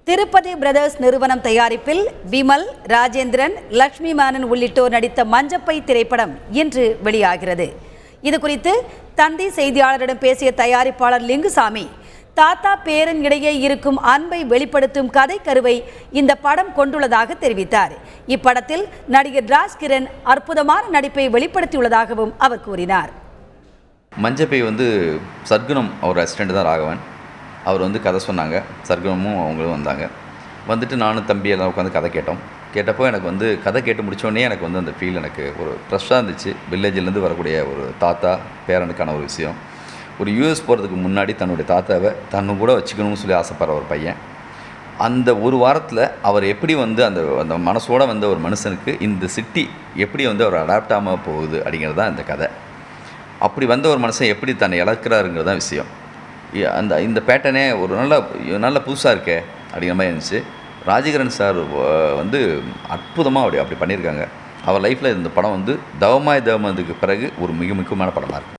Tirupati brothers நிறுவனம் தயாரிப்பில் விமல், ராஜேந்திரன், லக்ஷ்மி மேனன் உள்ளிட்டோர் நடித்த மஞ்சப்பை திரைப்படம் இன்று வெளியாகிறது. இதுகுறித்து தந்தி செய்தியாளரிடம் பேசிய தயாரிப்பாளர் லிங்குசாமி, தாத்தா பேரன் இடையே இருக்கும் அன்பை வெளிப்படுத்தும் கதை கருவை இந்த படம் கொண்டுள்ளதாக தெரிவித்தார். இப்படத்தில் நடிகர் ராஜ்கிரண் அற்புதமான நடிப்பை வெளிப்படுத்தியுள்ளதாகவும் அவர் கூறினார். மஞ்சப்பை சர்க்குணம் அவர் அசிஸ்டண்ட் தான் ராகவன். அவர் கதை சொன்னாங்க. சர்க்குணமும் அவங்களும் வந்தாங்க. வந்துட்டு நானும் தம்பி எல்லாம் உட்காந்து கதை கேட்டோம். கேட்டப்போ எனக்கு கதை கேட்டு முடித்தோடனே எனக்கு அந்த ஃபீல் எனக்கு ஒரு ஃப்ரெஷ்ஷாக இருந்துச்சு. வில்லேஜிலேருந்து வரக்கூடிய ஒரு தாத்தா பேரனுக்கான ஒரு விஷயம். ஒரு யூஎஸ் போகிறதுக்கு முன்னாடி தன்னுடைய தாத்தாவை தன்னு கூட வச்சுக்கணும்னு சொல்லி ஆசைப்படுற ஒரு பையன். அந்த ஒரு வாரத்தில் அவர் எப்படி அந்த மனசோடு வந்த ஒரு மனுஷனுக்கு இந்த சிட்டி எப்படி அவர் அடாப்ட் ஆகாமல் போகுது அப்படிங்கிறது தான் இந்த கதை. அப்படி வந்த ஒரு மனுஷன் எப்படி தன்னை இழக்கிறாருங்கிறது தான் விஷயம். இந்த பேட்டர்னே ஒரு நல்ல புதுசாக இருக்கே அப்படிங்கிற மாதிரி இருந்துச்சு. ராஜகிரண் சார் அற்புதமாக அப்படி பண்ணியிருக்காங்க. அவர் லைஃப்பில் இந்த படம் தவமாய் தவமதுக்கு பிறகு ஒரு மிக முக்கியமான படமாக இருக்குது.